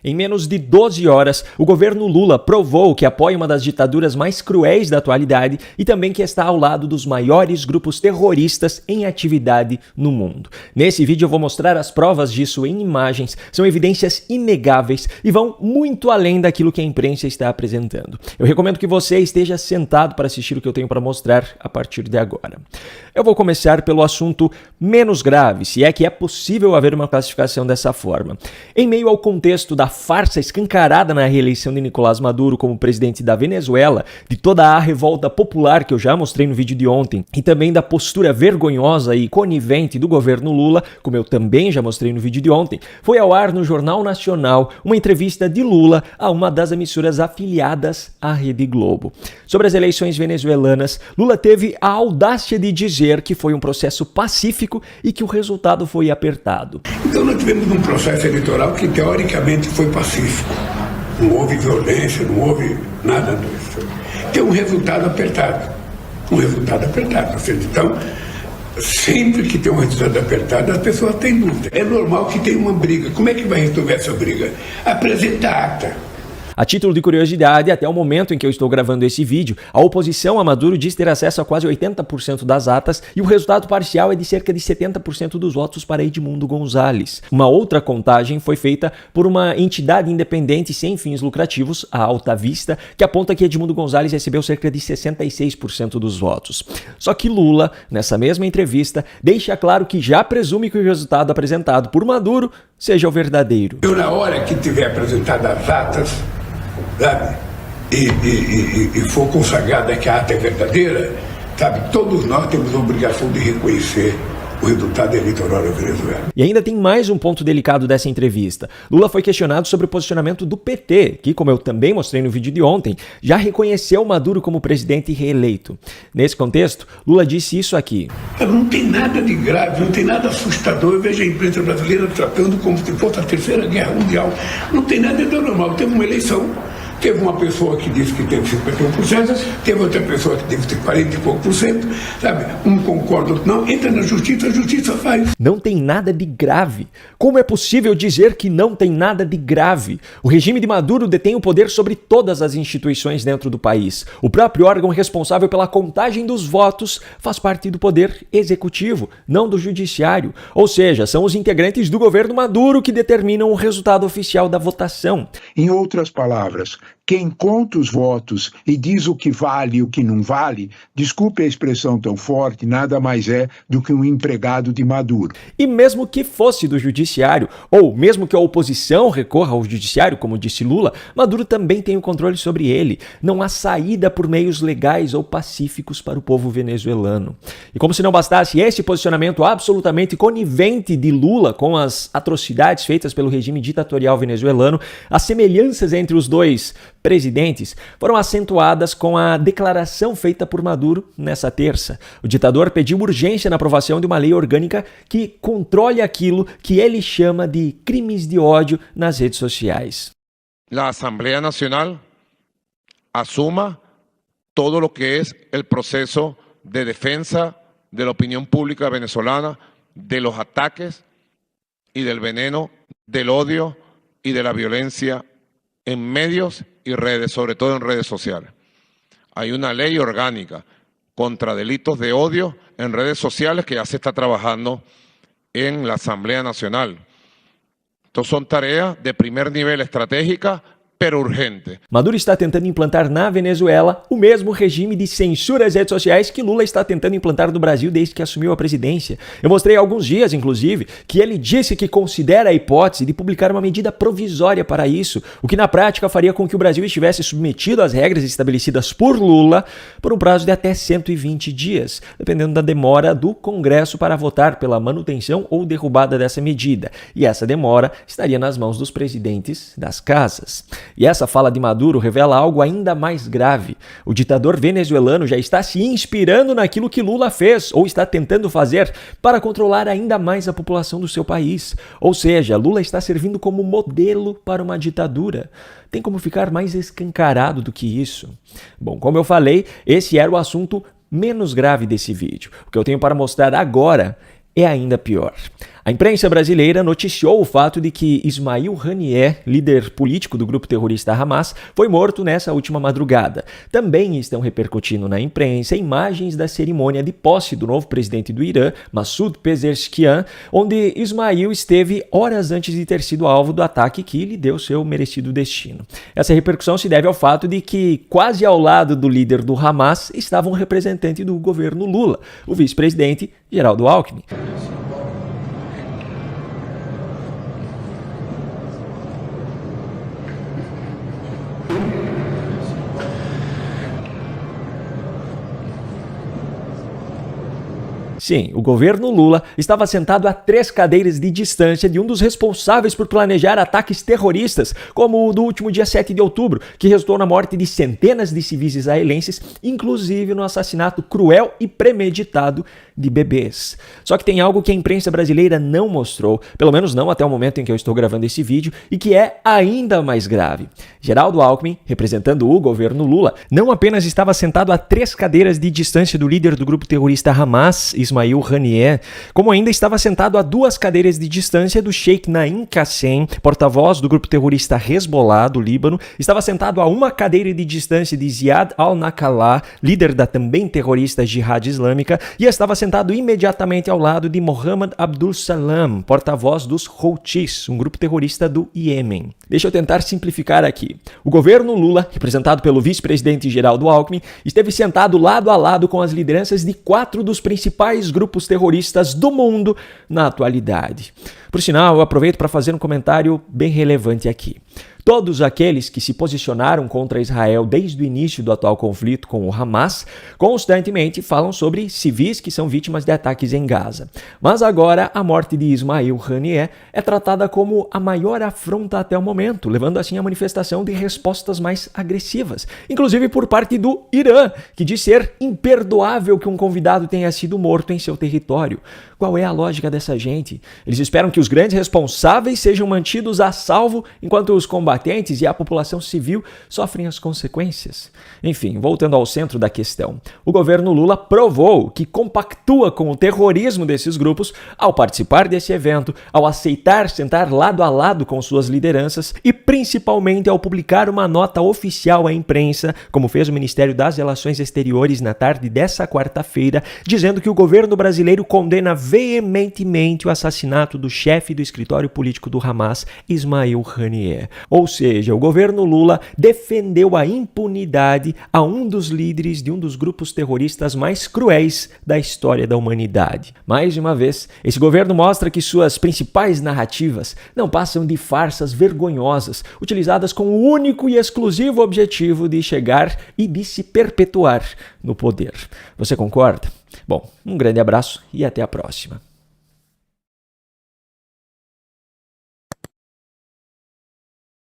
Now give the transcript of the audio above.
Em menos de 12 horas, o governo Lula provou que apoia uma das ditaduras mais cruéis da atualidade e também que está ao lado dos maiores grupos terroristas em atividade no mundo. Nesse vídeo eu vou mostrar as provas disso em imagens, são evidências inegáveis e vão muito além daquilo que a imprensa está apresentando. Eu recomendo que você esteja sentado para assistir o que eu tenho para mostrar a partir de agora. Eu vou começar pelo assunto menos grave, se é que é possível haver uma classificação dessa forma. Em meio ao contexto da farsa escancarada na reeleição de Nicolás Maduro como presidente da Venezuela, de toda a revolta popular que eu já mostrei no vídeo de ontem, e também da postura vergonhosa e conivente do governo Lula, como eu também já mostrei no vídeo de ontem, foi ao ar no Jornal Nacional uma entrevista de Lula a uma das emissoras afiliadas à Rede Globo. Sobre as eleições venezuelanas, Lula teve a audácia de dizer que foi um processo pacífico e que o resultado foi apertado. Então nós tivemos um processo eleitoral que teoricamente foi pacífico. Não houve violência, não houve nada disso. Tem um resultado apertado. Então, sempre que tem um resultado apertado, as pessoas têm dúvida. É normal que tenha uma briga. Como é que vai resolver essa briga? Apresenta a ata. A título de curiosidade, até o momento em que eu estou gravando esse vídeo, a oposição a Maduro diz ter acesso a quase 80% das atas e o resultado parcial é de cerca de 70% dos votos para Edmundo Gonzalez. Uma outra contagem foi feita por uma entidade independente sem fins lucrativos, a Alta Vista, que aponta que Edmundo Gonzalez recebeu cerca de 66% dos votos. Só que Lula, nessa mesma entrevista, deixa claro que já presume que o resultado apresentado por Maduro seja o verdadeiro. Eu, na hora que tiver apresentado as atas, sabe, e for consagrada que a ata é verdadeira, sabe, todos nós temos a obrigação de reconhecer o resultado eleitoral da Venezuela. E ainda tem mais um ponto delicado dessa entrevista. Lula foi questionado sobre o posicionamento do PT, que, como eu também mostrei no vídeo de ontem, já reconheceu Maduro como presidente reeleito. Nesse contexto, Lula disse isso aqui. Não tem nada de grave, não tem nada assustador. Eu vejo a imprensa brasileira tratando como se fosse a Terceira Guerra Mundial. Não tem nada de normal. Teve uma eleição. Teve uma pessoa que disse que teve 51%, teve outra pessoa que teve 40 e pouco por cento, sabe? Um concorda, outro não. Entra na justiça, a justiça faz. Não tem nada de grave. Como é possível dizer que não tem nada de grave? O regime de Maduro detém o poder sobre todas as instituições dentro do país. O próprio órgão responsável pela contagem dos votos faz parte do poder executivo, não do judiciário. Ou seja, são os integrantes do governo Maduro que determinam o resultado oficial da votação. Em outras palavras, quem conta os votos e diz o que vale e o que não vale, desculpe a expressão tão forte, nada mais é do que um empregado de Maduro. E mesmo que fosse do judiciário, ou mesmo que a oposição recorra ao judiciário, como disse Lula, Maduro também tem o controle sobre ele. Não há saída por meios legais ou pacíficos para o povo venezuelano. E como se não bastasse esse posicionamento absolutamente conivente de Lula com as atrocidades feitas pelo regime ditatorial venezuelano, as semelhanças entre os dois presidentes foram acentuadas com a declaração feita por Maduro nessa terça. O ditador pediu urgência na aprovação de uma lei orgânica que controle aquilo que ele chama de crimes de ódio nas redes sociais. A Assembleia Nacional assuma todo lo que es el proceso de defensa de la opinión pública venezolana, de los ataques y del veneno, del odio y de la violencia en medios y redes, sobre todo en redes sociales. Hay una ley orgánica contra delitos de odio en redes sociales que ya se está trabajando en la Asamblea Nacional. Entonces son tareas de primer nivel estratégica, pero urgente. Maduro está tentando implantar na Venezuela o mesmo regime de censura às redes sociais que Lula está tentando implantar no Brasil desde que assumiu a presidência. Eu mostrei há alguns dias, inclusive, que ele disse que considera a hipótese de publicar uma medida provisória para isso, o que na prática faria com que o Brasil estivesse submetido às regras estabelecidas por Lula por um prazo de até 120 dias, dependendo da demora do Congresso para votar pela manutenção ou derrubada dessa medida. E essa demora estaria nas mãos dos presidentes das casas. E essa fala de Maduro revela algo ainda mais grave. O ditador venezuelano já está se inspirando naquilo que Lula fez ou está tentando fazer para controlar ainda mais a população do seu país. Ou seja, Lula está servindo como modelo para uma ditadura. Tem como ficar mais escancarado do que isso? Bom, como eu falei, esse era o assunto menos grave desse vídeo. O que eu tenho para mostrar agora é ainda pior. A imprensa brasileira noticiou o fato de que Ismail Haniyeh, líder político do grupo terrorista Hamas, foi morto nessa última madrugada. Também estão repercutindo na imprensa imagens da cerimônia de posse do novo presidente do Irã, Massoud Pezeshkian, onde Ismail esteve horas antes de ter sido alvo do ataque que lhe deu seu merecido destino. Essa repercussão se deve ao fato de que, quase ao lado do líder do Hamas, estava um representante do governo Lula, o vice-presidente Geraldo Alckmin. Sim, o governo Lula estava sentado a 3 cadeiras de distância de um dos responsáveis por planejar ataques terroristas, como o do último dia 7 de outubro, que resultou na morte de centenas de civis israelenses, inclusive no assassinato cruel e premeditado de bebês. Só que tem algo que a imprensa brasileira não mostrou, pelo menos não até o momento em que eu estou gravando esse vídeo, e que é ainda mais grave. Geraldo Alckmin, representando o governo Lula, não apenas estava sentado a 3 cadeiras de distância do líder do grupo terrorista Hamas, Ismail Haniyeh, como ainda estava sentado a 2 cadeiras de distância do Sheikh Naim Qassem, porta-voz do grupo terrorista Hezbollah do Líbano, estava sentado a 1 cadeira de distância de Ziad al-Naqallah, líder da também terrorista Jihad Islâmica, e estava sentado imediatamente ao lado de Mohammed Abdul Salam, porta-voz dos Houthis, um grupo terrorista do Iêmen. Deixa eu tentar simplificar aqui. O governo Lula, representado pelo vice-presidente Geraldo Alckmin, esteve sentado lado a lado com as lideranças de 4 dos principais grupos terroristas do mundo na atualidade. Por sinal, eu aproveito para fazer um comentário bem relevante aqui. Todos aqueles que se posicionaram contra Israel desde o início do atual conflito com o Hamas constantemente falam sobre civis que são vítimas de ataques em Gaza. Mas agora a morte de Ismail Haniyeh é tratada como a maior afronta até o momento, levando assim à manifestação de respostas mais agressivas, inclusive por parte do Irã, que diz ser imperdoável que um convidado tenha sido morto em seu território. Qual é a lógica dessa gente? Eles esperam que os grandes responsáveis sejam mantidos a salvo enquanto os combatentes e a população civil sofrem as consequências. Enfim, voltando ao centro da questão, o governo Lula provou que compactua com o terrorismo desses grupos ao participar desse evento, ao aceitar sentar lado a lado com suas lideranças e principalmente ao publicar uma nota oficial à imprensa, como fez o Ministério das Relações Exteriores na tarde dessa quarta-feira, dizendo que o governo brasileiro condena veementemente o assassinato do chefe do escritório político do Hamas, Ismail Haniyeh. Ou seja, o governo Lula defendeu a impunidade a um dos líderes de um dos grupos terroristas mais cruéis da história da humanidade. Mais uma vez, esse governo mostra que suas principais narrativas não passam de farsas vergonhosas, utilizadas com o único e exclusivo objetivo de chegar e de se perpetuar no poder. Você concorda? Bom, um grande abraço e até a próxima.